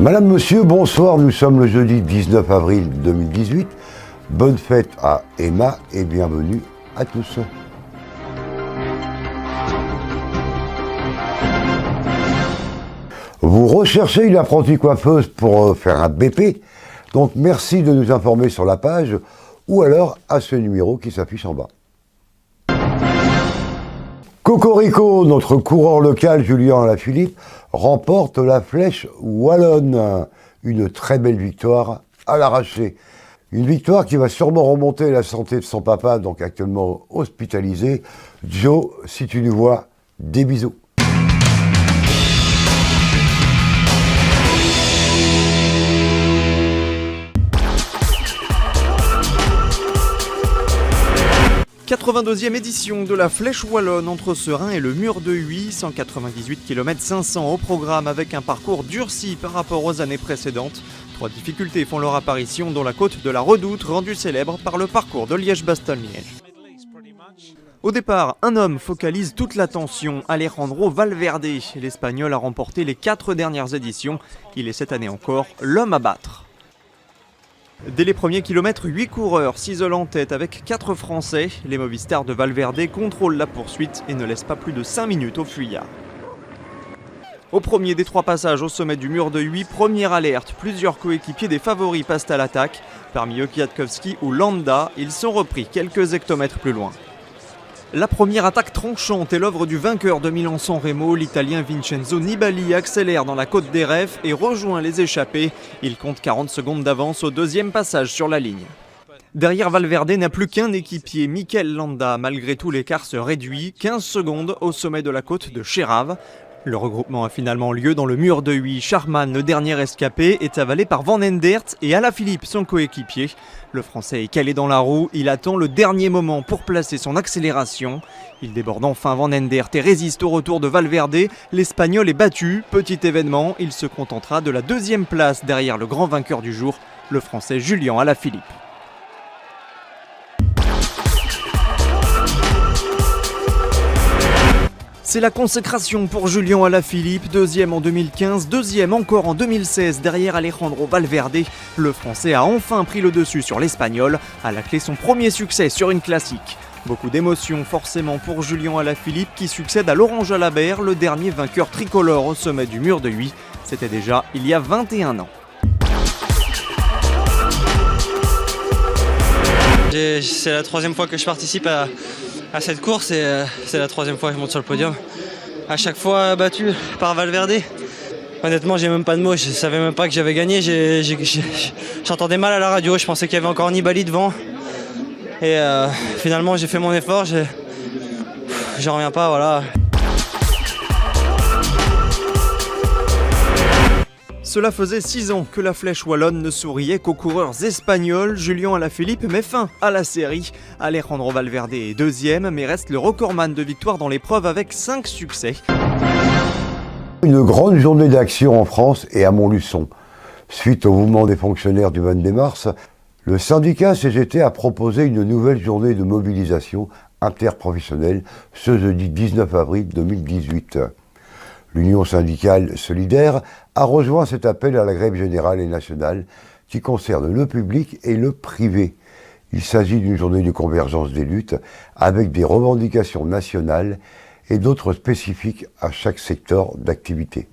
Madame, Monsieur, bonsoir, nous sommes le jeudi 19 avril 2018. Bonne fête à Emma et bienvenue à tous. Vous recherchez une apprentie coiffeuse pour faire un BP, donc merci de nous informer sur la page ou alors à ce numéro qui s'affiche en bas. Cocorico, notre coureur local Julien Alaphilippe, remporte la Flèche Wallonne. Une très belle victoire à l'arraché. Une victoire qui va sûrement remonter la santé de son papa, donc actuellement hospitalisé. Joe, si tu nous vois, des bisous. « 82e édition de la Flèche Wallonne entre Serein et le Mur de Huy, 198 km 500 au programme avec un parcours durci par rapport aux années précédentes. 3 difficultés font leur apparition dont la côte de la Redoute rendue célèbre par le parcours de Liège-Bastogne-Liège. Au départ, un homme focalise toute l'attention, Alejandro Valverde. L'Espagnol a remporté les 4 dernières éditions. Il est cette année encore l'homme à battre. Dès les premiers kilomètres, 8 coureurs s'isolent en tête avec 4 Français. Les Movistars de Valverde contrôlent la poursuite et ne laissent pas plus de 5 minutes aux fuyards. Au premier des 3 passages au sommet du Mur de Huy, première alerte, plusieurs coéquipiers des favoris passent à l'attaque. Parmi eux Kwiatkowski ou Landa, ils sont repris quelques hectomètres plus loin. La première attaque tranchante est l'œuvre du vainqueur de Milan-San Remo, l'Italien Vincenzo Nibali accélère dans la côte des Rèfes et rejoint les échappés. Il compte 40 secondes d'avance au deuxième passage sur la ligne. Derrière Valverde n'a plus qu'un équipier, Mikel Landa. Malgré tout, l'écart se réduit, 15 secondes au sommet de la côte de Cherave. Le regroupement a finalement lieu dans le Mur de Huy. Charman, le dernier escapé, est avalé par Van Endert et Alaphilippe, son coéquipier. Le Français est calé dans la roue, il attend le dernier moment pour placer son accélération. Il déborde enfin Van Endert et résiste au retour de Valverde. L'Espagnol est battu, petit événement, il se contentera de la 2e place derrière le grand vainqueur du jour, le Français Julien Alaphilippe. C'est la consécration pour Julien Alaphilippe, 2e en 2015, 2e encore en 2016 derrière Alejandro Valverde. Le Français a enfin pris le dessus sur l'Espagnol, à la clé son premier succès sur une classique. Beaucoup d'émotions forcément pour Julien Alaphilippe qui succède à Laurent Jalabert, le dernier vainqueur tricolore au sommet du Mur de Huy. C'était déjà il y a 21 ans. C'est la 3e fois que je participe à cette course et c'est la 3e fois que je monte sur le podium. À chaque fois battu par Valverde. Honnêtement, j'ai même pas de mots, je savais même pas que j'avais gagné. J'entendais mal à la radio, je pensais qu'il y avait encore Nibali devant. Et finalement, j'ai fait mon effort, j'en reviens pas, voilà. Cela faisait 6 ans que la Flèche Wallonne ne souriait qu'aux coureurs espagnols. Julien Alaphilippe met fin à la série. Alejandro Valverde est 2e, mais reste le recordman de victoires dans l'épreuve avec 5 succès. Une grande journée d'action en France et à Montluçon. Suite au mouvement des fonctionnaires du 22 mars, le syndicat CGT a proposé une nouvelle journée de mobilisation interprofessionnelle ce jeudi 19 avril 2018. L'Union syndicale solidaire a rejoint cet appel à la grève générale et nationale qui concerne le public et le privé. Il s'agit d'une journée de convergence des luttes avec des revendications nationales et d'autres spécifiques à chaque secteur d'activité.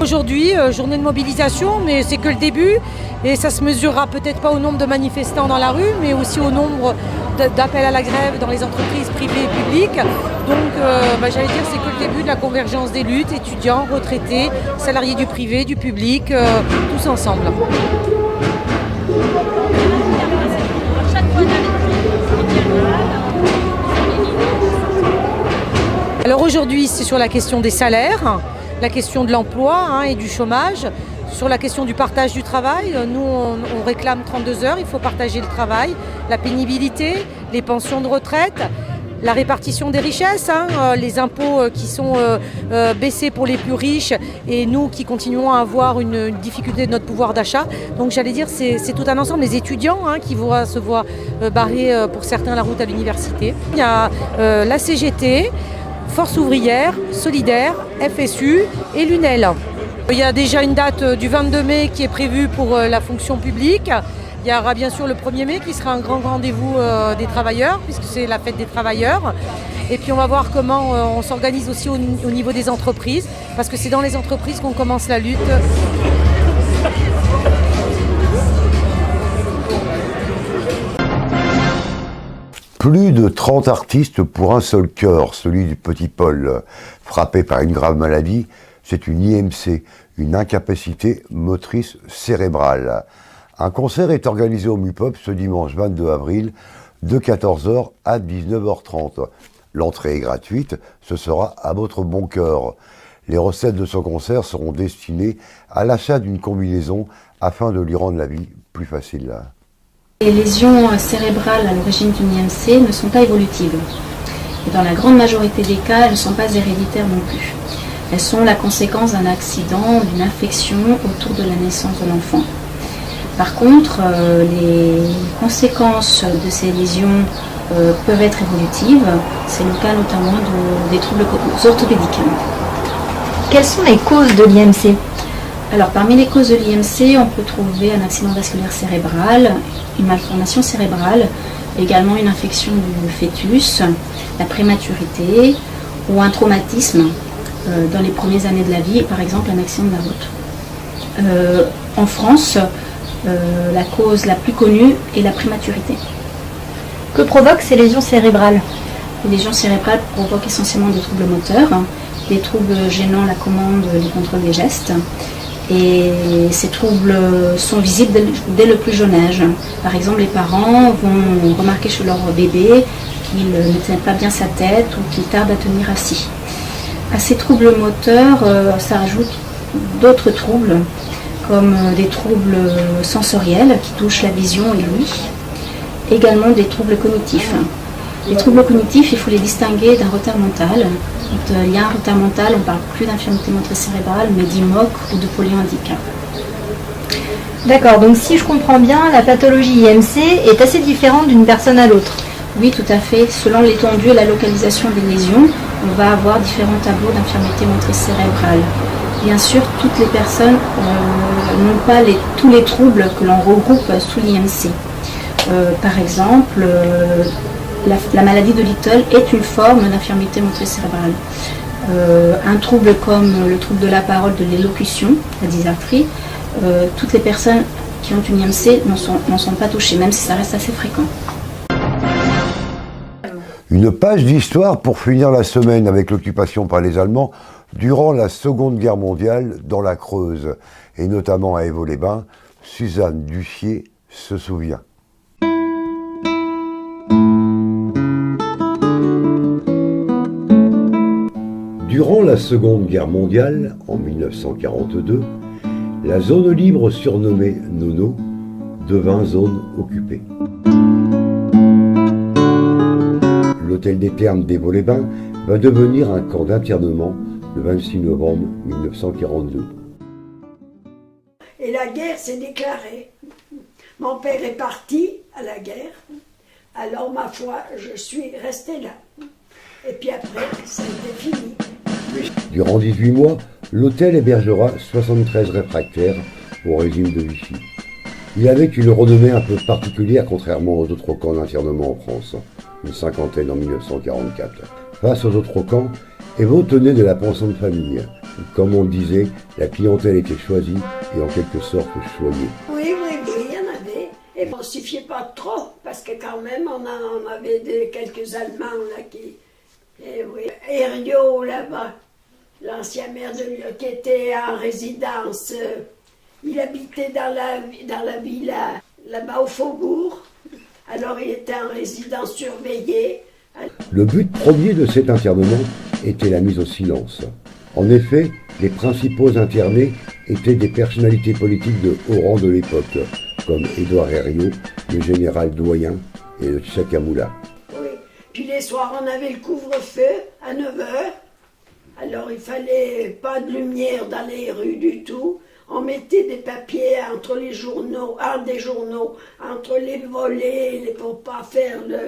Aujourd'hui, journée de mobilisation, mais c'est que le début et ça se mesurera peut-être pas au nombre de manifestants dans la rue, mais aussi au nombre d'appels à la grève dans les entreprises privées et publiques. Donc j'allais dire c'est que le début de la convergence des luttes, étudiants, retraités, salariés du privé, du public, tous ensemble. Alors aujourd'hui c'est sur la question des salaires, la question de l'emploi et du chômage, sur la question du partage du travail. Nous, on réclame 32 heures, il faut partager le travail, la pénibilité, les pensions de retraite, la répartition des richesses, les impôts qui sont baissés pour les plus riches et nous qui continuons à avoir une difficulté de notre pouvoir d'achat. Donc j'allais dire c'est tout un ensemble, les étudiants qui se voient barrer pour certains la route à l'université. Il y a la CGT, Force ouvrière, Solidaire, FSU et l'UNEL. Il y a déjà une date du 22 mai qui est prévue pour la fonction publique. Il y aura bien sûr le 1er mai qui sera un grand rendez-vous des travailleurs, puisque c'est la fête des travailleurs. Et puis on va voir comment on s'organise aussi au niveau des entreprises, parce que c'est dans les entreprises qu'on commence la lutte. Plus de 30 artistes pour un seul cœur, celui du petit Paul, frappé par une grave maladie. C'est une IMC, une incapacité motrice cérébrale. Un concert est organisé au MUPOP ce dimanche 22 avril de 14h à 19h30. L'entrée est gratuite, ce sera à votre bon cœur. Les recettes de ce concert seront destinées à l'achat d'une combinaison afin de lui rendre la vie plus facile. Les lésions cérébrales à l'origine d'une IMC ne sont pas évolutives. Et dans la grande majorité des cas, elles ne sont pas héréditaires non plus. Elles sont la conséquence d'un accident, d'une infection autour de la naissance de l'enfant. Par contre, les conséquences de ces lésions peuvent être évolutives. C'est le cas notamment des troubles orthopédiques. Quelles sont les causes de l'IMC ? Alors, parmi les causes de l'IMC, on peut trouver un accident vasculaire cérébral, une malformation cérébrale, également une infection du fœtus, la prématurité ou un traumatisme dans les premières années de la vie, par exemple un accident de la route. En France, la cause la plus connue est la prématurité. Que provoquent ces lésions cérébrales ? Les lésions cérébrales provoquent essentiellement des troubles moteurs, des troubles gênant la commande, le contrôle des gestes. Et ces troubles sont visibles dès le plus jeune âge. Par exemple, les parents vont remarquer chez leur bébé qu'il ne tient pas bien sa tête ou qu'il tarde à tenir assis. À ces troubles moteurs, ça ajoute d'autres troubles, comme des troubles sensoriels qui touchent la vision et l'ouïe, également des troubles cognitifs. Les troubles cognitifs, il faut les distinguer d'un retard mental. Quand il y a un retard mental, on ne parle plus d'infirmité motrice cérébrale, mais d'IMOC ou de polyhandicap. D'accord, donc si je comprends bien, la pathologie IMC est assez différente d'une personne à l'autre. Oui, tout à fait. Selon l'étendue et la localisation des lésions, on va avoir différents tableaux d'infirmité motrice cérébrale. Bien sûr, toutes les personnes n'ont pas tous les troubles que l'on regroupe sous l'IMC. Par exemple, la maladie de Little est une forme d'infirmité motrice cérébrale. Un trouble comme le trouble de la parole, de l'élocution, la dysarthrie, toutes les personnes qui ont une IMC n'en sont pas touchées, même si ça reste assez fréquent. Une page d'histoire pour finir la semaine avec l'occupation par les Allemands durant la Seconde Guerre mondiale dans la Creuse, et notamment à Évaux-les-Bains. Suzanne Duffier se souvient. Durant la Seconde Guerre mondiale, en 1942, la zone libre surnommée Nono devint zone occupée. L'hôtel des Thermes d'Évaux-les-Bains va devenir un camp d'internement le 26 novembre 1942. Et la guerre s'est déclarée. Mon père est parti à la guerre, alors ma foi, je suis restée là. Et puis après, c'était fini. Durant 18 mois, l'hôtel hébergera 73 réfractaires au régime de Vichy. Il avait une renommée un peu particulière contrairement aux autres camps d'internement en France, une cinquantaine en 1944. Face aux autres camps, Évaux tenait de la pension de famille. Comme on le disait, la clientèle était choisie et en quelque sorte choyée. Oui, il y en avait. Et on ne s'y fiait pas trop, parce que quand même, on avait quelques Allemands là qui... Et oui, Herriot là-bas, l'ancien maire de Lyon, qui était en résidence, il habitait dans la villa, là-bas au Faubourg. Alors il était en résidence surveillée. Le but premier de cet internement était la mise au silence. En effet, les principaux internés étaient des personnalités politiques de haut rang de l'époque, comme Édouard Herriot, le général Doyen et le Tchakamoula. Oui, puis les soir, on avait le couvre-feu à 9 heures. Alors, il fallait pas de lumière dans les rues du tout. On mettait des papiers entre les journaux, des journaux, entre les volets, pour pas faire le...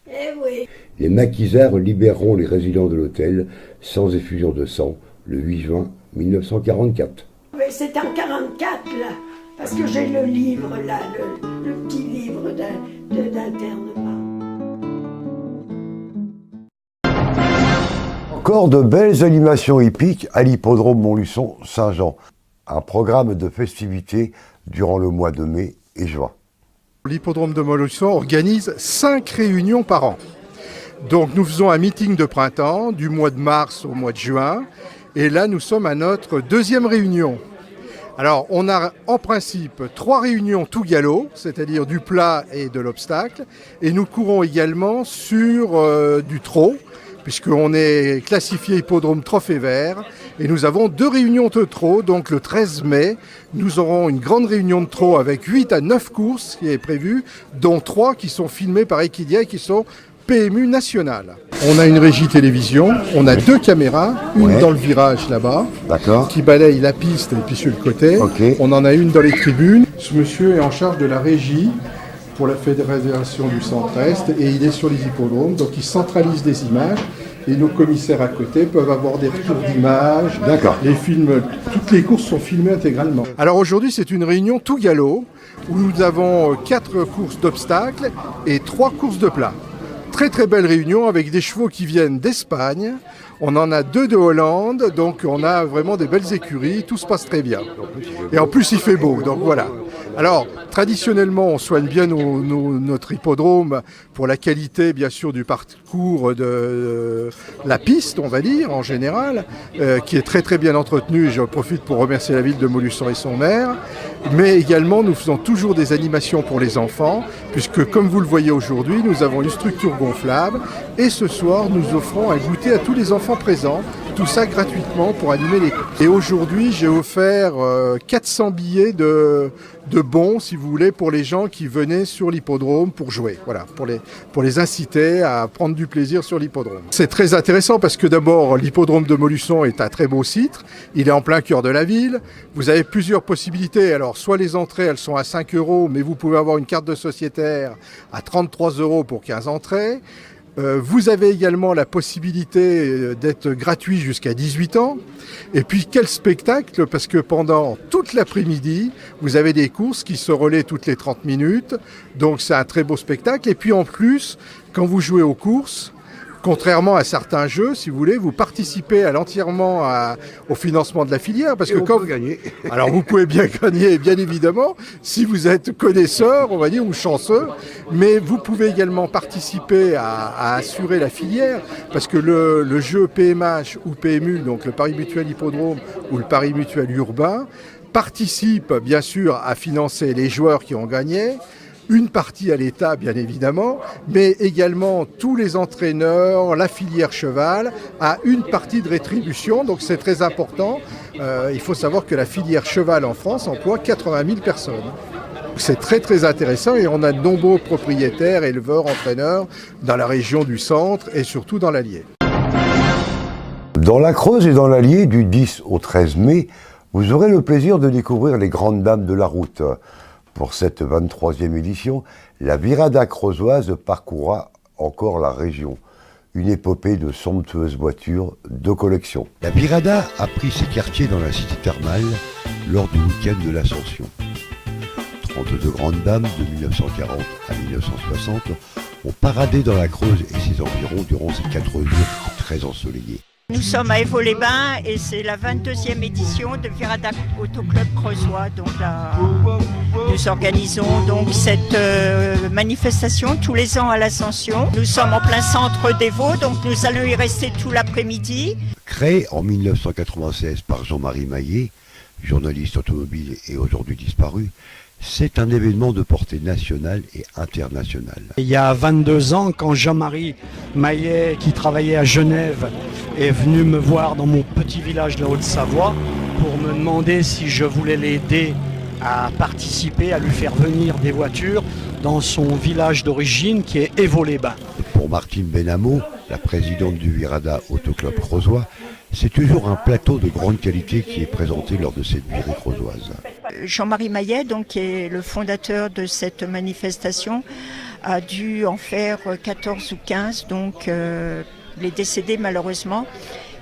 Eh oui. Les maquisards libéreront les résidents de l'hôtel sans effusion de sang le 8 juin 1944. Mais c'est en 44, là, parce que j'ai le livre, là, le petit livre d'internement. Encore de belles animations hippiques à l'hippodrome Montluçon-Saint-Jean. Un programme de festivités durant le mois de mai et juin. L'hippodrome de Montluçon organise 5 réunions par an. Donc nous faisons un meeting de printemps du mois de mars au mois de juin. Et là, nous sommes à notre 2e réunion. Alors, on a en principe 3 réunions tout galop, c'est-à-dire du plat et de l'obstacle. Et nous courons également sur du trot, puisqu'on est classifié hippodrome trophée vert. Et nous avons 2 réunions de trot. Donc le 13 mai, nous aurons une grande réunion de trot avec 8 à 9 courses qui est prévue, dont 3 qui sont filmées par Equidia et qui sont PMU nationales. On a une régie télévision, on a 2 caméras, une dans le virage là-bas, qui balaye la piste et puis sur le côté. On en a une dans les tribunes. Ce monsieur est en charge de la régie pour la Fédération du Centre-Est et il est sur les hippodromes, donc il centralise des images et nos commissaires à côté peuvent avoir des retours d'images. Les films, toutes les courses sont filmées intégralement. Alors aujourd'hui c'est une réunion tout galop où nous avons 4 courses d'obstacles et 3 courses de plat. Très très belle réunion avec des chevaux qui viennent d'Espagne. On en a 2 de Hollande, donc on a vraiment des belles écuries, tout se passe très bien. Et en plus il fait beau, donc voilà. Alors, traditionnellement, on soigne bien notre hippodrome pour la qualité, bien sûr, du parcours de la piste, on va dire, en général, qui est très très bien entretenu. Je profite pour remercier la ville de Montluçon et son maire. Mais également, nous faisons toujours des animations pour les enfants, puisque, comme vous le voyez aujourd'hui, nous avons une structure gonflable. Et ce soir, nous offrons un goûter à tous les enfants présents. Tout ça gratuitement pour animer les courses. Et aujourd'hui, j'ai offert 400 billets de bons, si vous voulez, pour les gens qui venaient sur l'hippodrome pour jouer. Voilà, pour les inciter à prendre du plaisir sur l'hippodrome. C'est très intéressant parce que d'abord, l'hippodrome de Montluçon est un très beau site. Il est en plein cœur de la ville. Vous avez plusieurs possibilités. Alors, soit les entrées, elles sont à 5 €, mais vous pouvez avoir une carte de sociétaire à 33 € pour 15 entrées. Vous avez également la possibilité d'être gratuit jusqu'à 18 ans. Et puis quel spectacle, parce que pendant toute l'après-midi, vous avez des courses qui se relaient toutes les 30 minutes. Donc c'est un très beau spectacle. Et puis en plus, quand vous jouez aux courses, contrairement à certains jeux, si vous voulez, vous participez entièrement au financement de la filière. Parce que quand vous gagnez. Alors vous pouvez bien gagner, bien évidemment, si vous êtes connaisseur, on va dire, ou chanceux. Mais vous pouvez également participer à assurer la filière. Parce que le jeu PMH ou PMU, donc le Paris Mutuel Hippodrome ou le Paris Mutuel Urbain, participe bien sûr à financer les joueurs qui ont gagné. Une partie à l'État, bien évidemment, mais également tous les entraîneurs, la filière cheval, a une partie de rétribution, donc c'est très important. Il faut savoir que la filière cheval en France emploie 80 000 personnes. C'est très très intéressant et on a de nombreux propriétaires, éleveurs, entraîneurs dans la région du centre et surtout dans l'Allier. Dans la Creuse et dans l'Allier, du 10 au 13 mai, vous aurez le plaisir de découvrir les grandes dames de la route. Pour cette 23e édition, la Virada creusoise parcourra encore la région. Une épopée de somptueuses voitures de collection. La Virada a pris ses quartiers dans la cité thermale lors du week-end de l'Ascension. 32 grandes dames de 1940 à 1960 ont paradé dans la Creuse et ses environs durant ces 4 jours très ensoleillés. Nous sommes à Évaux-les-Bains et c'est la 22e édition de Virada Auto Club Creusois. Donc nous organisons donc cette manifestation tous les ans à l'Ascension. Nous sommes en plein centre d'Évaux, donc nous allons y rester tout l'après-midi. Créé en 1996 par Jean-Marie Maillet, journaliste automobile et aujourd'hui disparu, c'est un événement de portée nationale et internationale. Il y a 22 ans, quand Jean-Marie Maillet, qui travaillait à Genève, est venu me voir dans mon petit village de la Haute-Savoie pour me demander si je voulais l'aider à participer, à lui faire venir des voitures dans son village d'origine qui est Évaux-les-Bains. Pour Martine Benamo, la présidente du Virada Autoclub Creusois, c'est toujours un plateau de grande qualité qui est présenté lors de cette virée creusoise. Jean-Marie Maillet, donc, qui est le fondateur de cette manifestation, a dû en faire 14 ou 15, donc il est décédé malheureusement.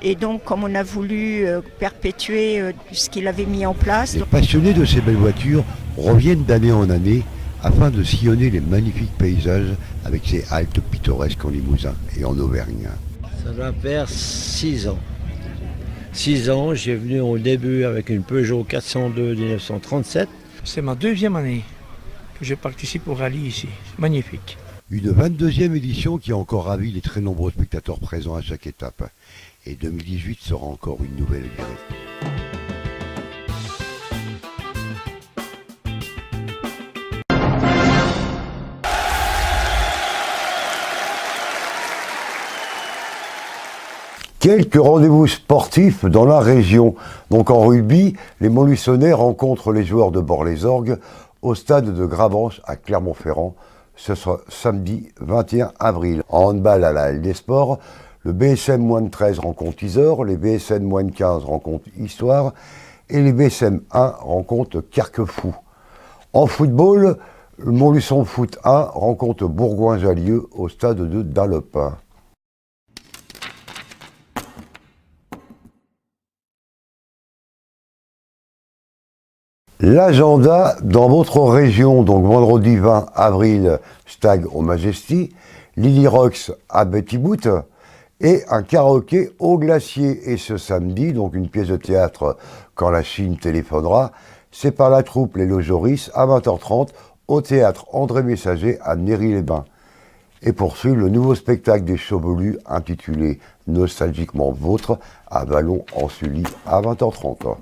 Et donc, comme on a voulu perpétuer ce qu'il avait mis en place... Les passionnés de ces belles voitures reviennent d'année en année afin de sillonner les magnifiques paysages avec ces haltes pittoresques en Limousin et en Auvergne. Ça doit faire 6 ans. 6 ans, j'ai venu au début avec une Peugeot 402 1937. C'est ma 2e année que je participe au rallye ici. Magnifique. Une 22e édition qui a encore ravi les très nombreux spectateurs présents à chaque étape. Et 2018 sera encore une nouvelle virée. Quelques rendez-vous sportifs dans la région. Donc en rugby, les Montluçonnais rencontrent les joueurs de Bort-les-Orgues au stade de Gravenches à Clermont-Ferrand. Ce sera samedi 21 avril. En handball à la Halle des Sports, le BSM moins de 13 rencontre Isor, les BSM moins de 15 rencontre Histoire et les BSM 1 rencontre Carquefou. En football, le Montluçon Foot 1 rencontre Bourgoin-Jallieu au stade de Dallopin. L'agenda dans votre région, donc vendredi 20 avril, Stag au Majesty, Lily Rocks à Betty Boot et un karaoké au Glacier. Et ce samedi, donc une pièce de théâtre Quand la Chine téléphonera, c'est par la troupe Les Lojoris à 20h30 au théâtre André Messager à Néry-les-Bains. Et poursuit le nouveau spectacle des Chauvelus intitulé Nostalgiquement Vôtre à Vallon-en-Sully à 20h30.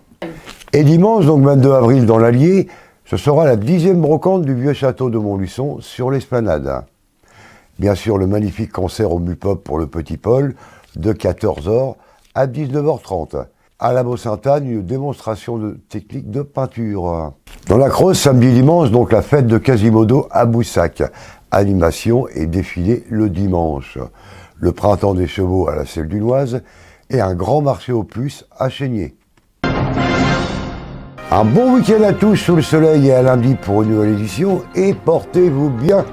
Et dimanche, donc 22 avril dans l'Allier, ce sera la 10e brocante du vieux château de Montluçon sur l'esplanade. Bien sûr, le magnifique concert au Mupop pour le Petit Paul de 14h à 19h30. À la Beau-Sainte-Anne, une démonstration de technique de peinture. Dans la Creuse, samedi et dimanche, donc la fête de Quasimodo à Boussac. Animation et défilé le dimanche. Le printemps des chevaux à la Selle du Noise et un grand marché aux puces à Chénier. Un bon week-end à tous sous le soleil et à lundi pour une nouvelle édition et portez-vous bien.